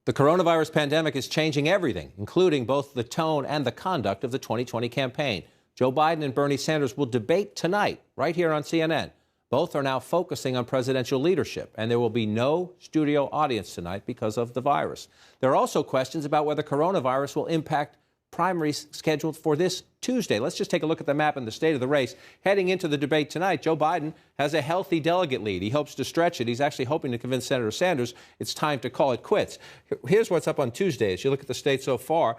The coronavirus pandemic is changing everything, including both the tone and the conduct of the 2020 campaign. Joe Biden and Bernie Sanders will debate tonight, right here on CNN. Both are now focusing on presidential leadership, and there will be no studio audience tonight because of the virus. There are also questions about whether coronavirus will impact primaries scheduled for this Tuesday. Let's just take a look at the map and the state of the race. Heading into the debate tonight, Joe Biden has a healthy delegate lead. He hopes to stretch it. He's actually hoping to convince Senator Sanders it's time to call it quits. Here's what's up on Tuesday. As you look at the state so far,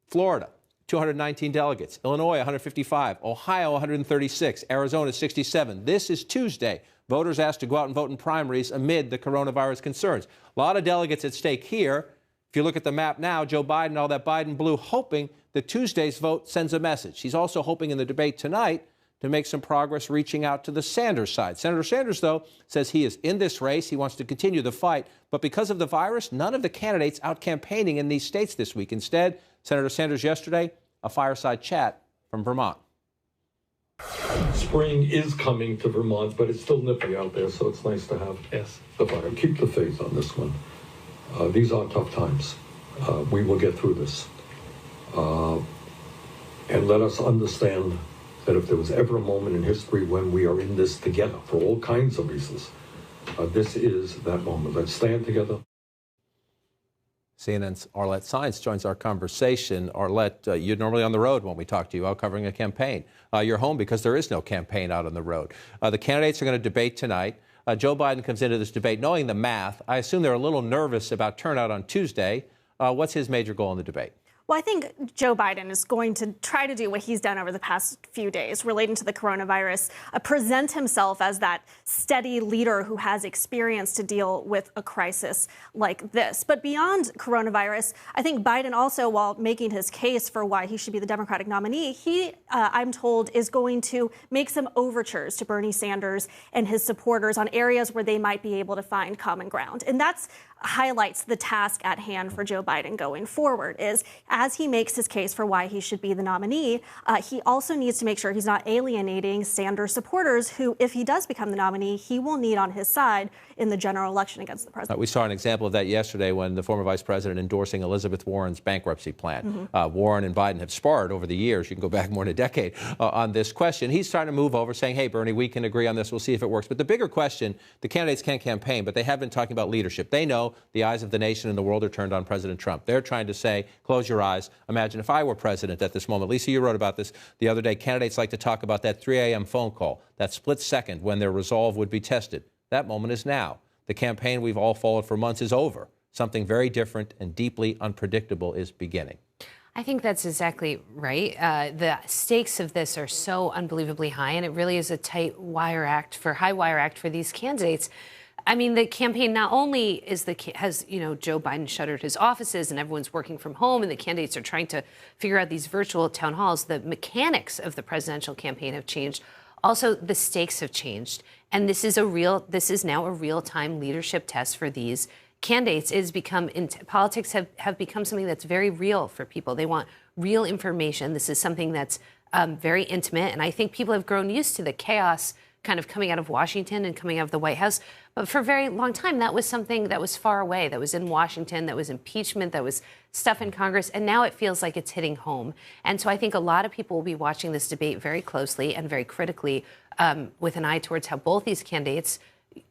Florida, 219 delegates. Illinois, 155. Ohio, 136. Arizona, 67. This is Tuesday. Voters asked to go out and vote in primaries amid the coronavirus concerns. A lot of delegates at stake here. If you look at the map now, Joe Biden, all that Biden blue, hoping that Tuesday's vote sends a message. He's also hoping in the debate tonight to make some progress reaching out to the Sanders side. Senator Sanders, though, says he is in this race. He wants to continue the fight. But because of the virus, none of the candidates out campaigning in these states this week. Instead, Senator Sanders yesterday, a fireside chat from Vermont. Spring is coming to Vermont, but it's still nippy out there, so it's nice to have the fire. Keep the faith on this one. These are tough times. We will get through this. And let us understand that if there was ever a moment in history when we are in this together for all kinds of reasons, this is that moment. Let's stand together. CNN's Arlette Saenz joins our conversation. Arlette, you're normally on the road when we talk to you out covering a campaign. You're home because there is no campaign out on the road. The candidates are going to debate tonight. Joe Biden comes into this debate knowing the math. I assume they're a little nervous about turnout on Tuesday. What's his major goal in the debate? Well, I think Joe Biden is going to try to do what he's done over the past few days relating to the coronavirus, present himself as that steady leader who has experience to deal with a crisis like this. But beyond coronavirus, I think Biden also, while making his case for why he should be the Democratic nominee, he, I'm told, is going to make some overtures to Bernie Sanders and his supporters on areas where they might be able to find common ground. And that's highlights the task at hand for Joe Biden going forward is as he makes his case for why he should be the nominee, he also needs to make sure he's not alienating Sanders supporters who, if he does become the nominee, he will need on his side in the general election against the president. We saw an example of that yesterday when the former vice president endorsing Elizabeth Warren's bankruptcy plan. Warren and Biden have sparred over the years. You can go back more than a decade on this question. He's trying to move over, saying, hey, Bernie, we can agree on this. We'll see if it works. But the bigger question, the candidates can't campaign, but they have been talking about leadership. They know the eyes of the nation and the world are turned on President Trump. They're trying to say, close your eyes. Imagine if I were president at this moment. Lisa, you wrote about this the other day. Candidates like to talk about that 3 a.m. phone call, that split second when their resolve would be tested. That moment is now. The campaign we've all followed for months is over. Something very different and deeply unpredictable is beginning. I think that's exactly right. The stakes of this are so unbelievably high, and it really is a high wire act for these candidates. I mean, the campaign not only has Joe Biden shuttered his offices and everyone's working from home and the candidates are trying to figure out these virtual town halls, the mechanics of the presidential campaign have changed. Also, the stakes have changed. And this is now a real-time leadership test for these candidates. Politics have become something that's very real for people. They want real information. This is something that's very intimate. And I think people have grown used to the chaos kind of coming out of Washington and coming out of the White House. But for a very long time, that was something that was far away, that was in Washington, that was impeachment, that was stuff in Congress. And now it feels like it's hitting home. And so I think a lot of people will be watching this debate very closely and very critically with an eye towards how both these candidates,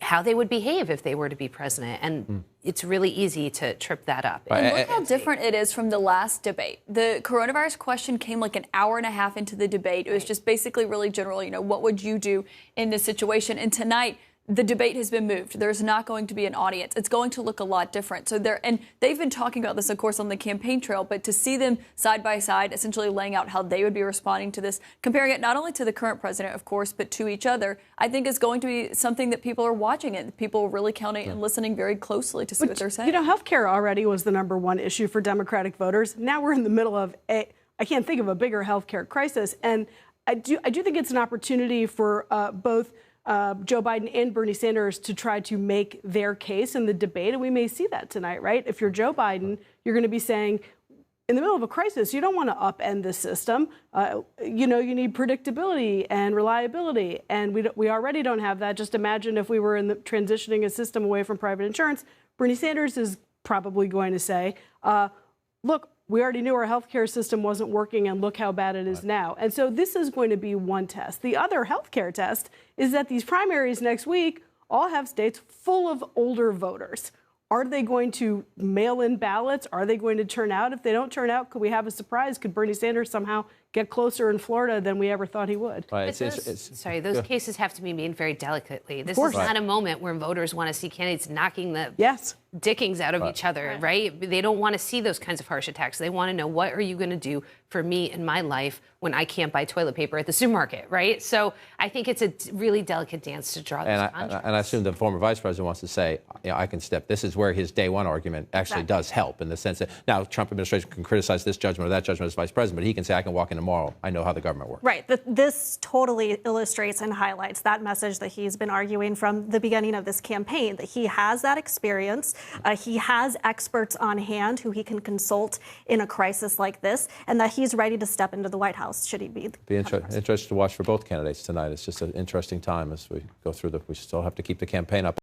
how they would behave if they were to be president. And it's really easy to trip that up. And look how different it is from the last debate. The coronavirus question came like an hour and a half into the debate. It was just basically really general, what would you do in this situation? And tonight, the debate has been moved. There's not going to be an audience. It's going to look a lot different. And they've been talking about this, of course, on the campaign trail, but to see them side by side, essentially laying out how they would be responding to this, comparing it not only to the current president, of course, but to each other, I think is going to be something that people are watching and people are really counting and listening very closely to see what they're saying. Healthcare already was the number one issue for Democratic voters. Now we're in the middle of I can't think of a bigger healthcare crisis. And I do think it's an opportunity for both Joe Biden and Bernie Sanders to try to make their case in the debate. And we may see that tonight, right? If you're Joe Biden, you're going to be saying, in the middle of a crisis, you don't want to upend the system. You need predictability and reliability. And we already don't have that. Just imagine if we were transitioning a system away from private insurance. Bernie Sanders is probably going to say, look, we already knew our healthcare system wasn't working, and look how bad it is now. And so this is going to be one test. The other healthcare test is that these primaries next week all have states full of older voters. Are they going to mail in ballots? Are they going to turn out? If they don't turn out, could we have a surprise? Could Bernie Sanders somehow get closer in Florida than we ever thought he would? Right. Those cases have to be made very delicately. This is not a moment where voters want to see candidates knocking the dickings out of each other, right? They don't want to see those kinds of harsh attacks. They want to know, what are you going to do for me in my life when I can't buy toilet paper at the supermarket, right? So I think it's a really delicate dance to draw these contracts. And I assume the former vice president wants to say, I can step. This is where his day one argument actually does help, in the sense that now Trump administration can criticize this judgment or that judgment as vice president, but he can say, I can walk in tomorrow. I know how the government works. Right. This totally illustrates and highlights that message that he's been arguing from the beginning of this campaign, that he has that experience. He has experts on hand who he can consult in a crisis like this, and that he's ready to step into the White House should he be. Interesting to watch for both candidates tonight. It's just an interesting time as we go through we still have to keep the campaign up.